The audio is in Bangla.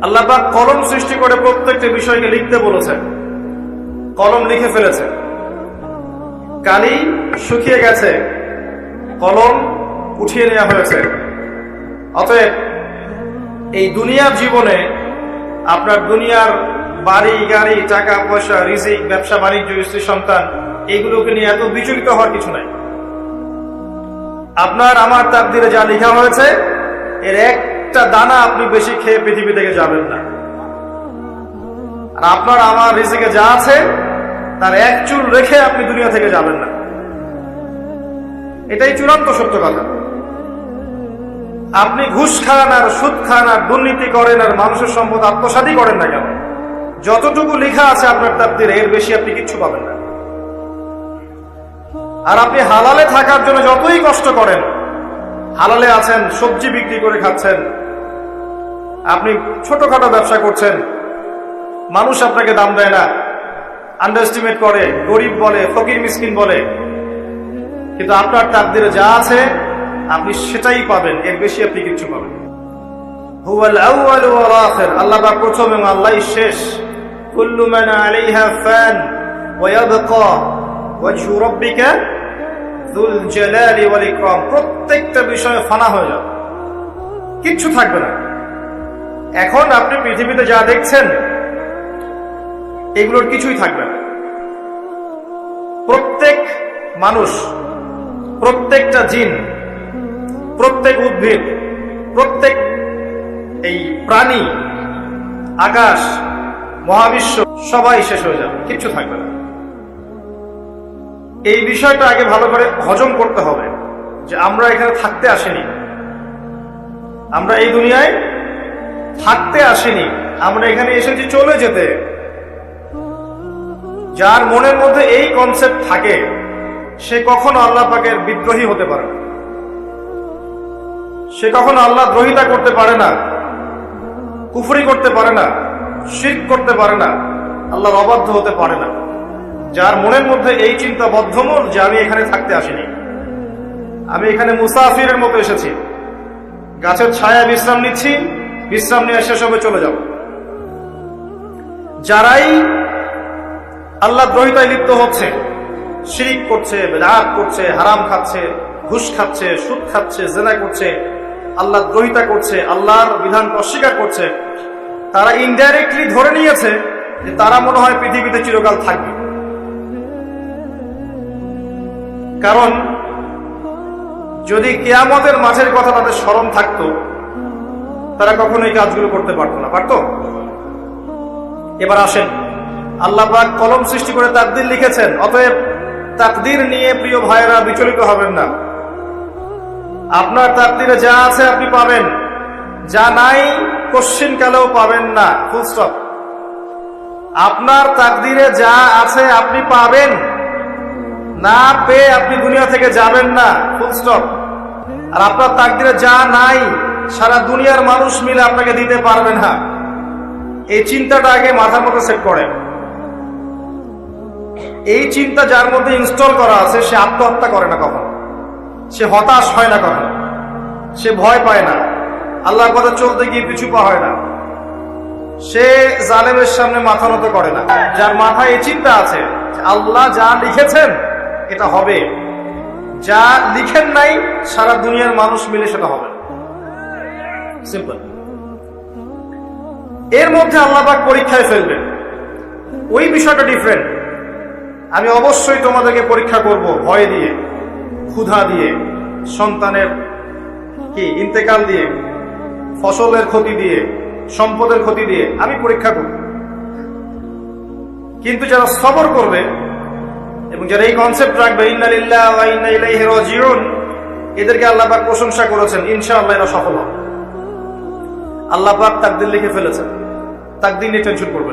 আল্লাহ পাক কলম সৃষ্টি করে প্রত্যেকটা বিষয়কে লিখতে বলেছেন, কলম লিখে ফেলেছে। কালি শুকিয়ে গেছে, কলম উঠিয়ে নেওয়া হয়েছে। অতএব এই দুনিয়ার জীবনে আপনার দুনিয়ার বাড়ি গাড়ি, টাকা পয়সা, রিজিক, ব্যবসা বাণিজ্য, স্ত্রী সন্তান, এইগুলোকে নিয়ে এত বিচলিত হওয়ার কিছু নাই। আপনার আমার তাকদিরে যা লেখা হয়েছে, এর একটা দানা আপনি বেশি খেয়ে পৃথিবী থেকে যাবেন না। আর আপনার আমার রিজিকে যা আছে তার এক চুল রেখে আপনি দুনিয়া থেকে যাবেন না। এটাই চূড়ান্ত সত্য কথা। আপনি ঘুষ খান আর সুদ খান আর দুর্নীতি করেন আর মানুষের সম্পদ আত্মসাৎই করেন না কেন, যতটুকু লেখা আছে আপনার তাকদিরে এর বেশি আপনি কিচ্ছু পাবেন না। আর আপনি হালালে থাকার জন্য যতই কষ্ট করেন, হালালে আছেন, সবজি বিক্রি করে খাচ্ছেন, আপনি ছোটখাটো ব্যবসা করছেন, মানুষ আপনাকে দাম দেয় না, আন্ডারএস্টিমেট করে, গরিব বলে, ফকির মিসকিন বলে, কিন্তু আপনার তাকদিরে যা আছে আপনি সেটাই পাবেন, এর বেশি আপনি কিচ্ছু পাবেন। হুয়াল আউয়াল ওয়াল আখির, আল্লাহ পাক প্রথম এবং আল্লাহই শেষ। কুল্লু মান আলাইহা ফান ওয়া ইয়াবকা ওয়াজহু রাব্বিকা যুল জালালি ওয়াল ইকরাম। প্রত্যেকটা বিষয়ে ফানা হয়ে যাবে, কিচ্ছু থাকবে না। এখন আপনি পৃথিবীতে যা দেখছেন এগুলোর কিছুই থাকবে না। প্রত্যেক মানুষ, প্রত্যেকটা জিন, প্রত্যেক উদ্ভিদ, প্রত্যেক এই প্রাণী, আকাশ, মহাবিশ্ব সবাই শেষ হয়ে যাবে, কিচ্ছু থাকবে না। এই বিষয়টা আগে ভালো করে হজম করতে হবে যে আমরা এখানে থাকতে আসিনি, আমরা এই দুনিয়ায় থাকতে আসিনি, আমরা এখানে এসেছি চলে যেতে। যার মনের মধ্যে এই কনসেপ্ট থাকে সে কখনো আল্লাহ পাকের বিদ্রোহী হতে পারে না, সে কখনো আল্লাহ দ্রোহিতা করতে পারে না, কুফরি করতে পারে না, শিরক করতে পারে না, আল্লাহর অবাধ্য হতে পারে না। যার মনের মধ্যে এই চিন্তা বদ্ধমূল যে আমি এখানে থাকতে আসিনি, আমি এখানে মুসাফিরের মতো এসেছি, গাছের ছায়া বিশ্রাম নিচ্ছি, বিশ্রাম নিয়ে শেষ হবে চলে যাব। যারাই আল্লাহ দ্রোহিতায় লিপ্ত হচ্ছে, শিরিক করছে, বেদাত করছে, হারাম খাচ্ছে, ঘুষ খাচ্ছে, সুদ খাচ্ছে, জেনা করছে, আল্লাহ দ্রোহিতা করছে, আল্লাহর বিধানকে অস্বীকার করছে, তারা ইনডাইরেক্টলি ধরে নিয়েছে যে তারা মনে হয় পৃথিবীতে চিরকাল থাকবে। কারণ যদি কিয়ামতের মাঝের কথা তাদের স্মরণ থাকতো, তারা কখনো এই কাজগুলো করতে পারতো না, পারতো? এবার আসেন, আল্লাহ পাক কলম সৃষ্টি করে তাকদীর লিখেছেন। অতএব তাকদীর নিয়ে প্রিয় ভাইয়েরা বিচলিত হবেন না। আপনার তাকদীরে যা আছে আপনি পাবেন, যা নাই কোশ্চিন কালেও পাবেন না, ফুল স্টপ। আপনার তাকদীরে যা আছে আপনি পাবেন, না পেয়ে আপনি দুনিয়া থেকে যাবেন না, ফুল স্টপ। আর আপনার তাকদীরে যা নাই সারা দুনিয়ার মানুষ মিলে আপনাকে দিতে পারবেন না। এই চিন্তাটা আগে মাথার মধ্যে সেট করেন। এই চিন্তা যার মধ্যে ইনস্টল করা আছে সে আত্মহত্যা করে না কখনো, সে হতাশ হয় না কখনো, সে ভয় পায় না, আল্লাহর পথে চলতে গিয়ে পিছু পা হয় না, সে জালেমের সামনে মাথা নত করে না। যার মাথায় এই চিন্তা আছে আল্লাহ যা লিখেছেন এটা হবে, যা লিখেন নাই সারা দুনিয়ার মানুষ মিলে সেটা হবে, সিম্পল। এর মধ্যে আল্লাহ পাক পরীক্ষায় ফেলবেন, ওই বিষয়টা ডিফারেন্ট। আমি অবশ্যই তোমাদেরকে পরীক্ষা করব ভয় দিয়ে, ক্ষুধা দিয়ে, সন্তানের কি ইন্তেকাল দিয়ে, ফসলের ক্ষতি দিয়ে, সম্পদের ক্ষতি দিয়ে আমি পরীক্ষা করব। কিন্তু যারা সবর করবে এবং যারা এই কনসেপ্ট রাখবে ইন্না লিল্লাহি ওয়া ইন্না ইলাইহি রাজিউন, এদেরকে আল্লাহ পাক প্রশংসা করেছেন, ইনশাআল্লাহ এরা সফল হবে। আল্লাহ পাক তাকদীর লিখে ফেলেছেন, তাকদীর নিয়ে টেনশন করবেন।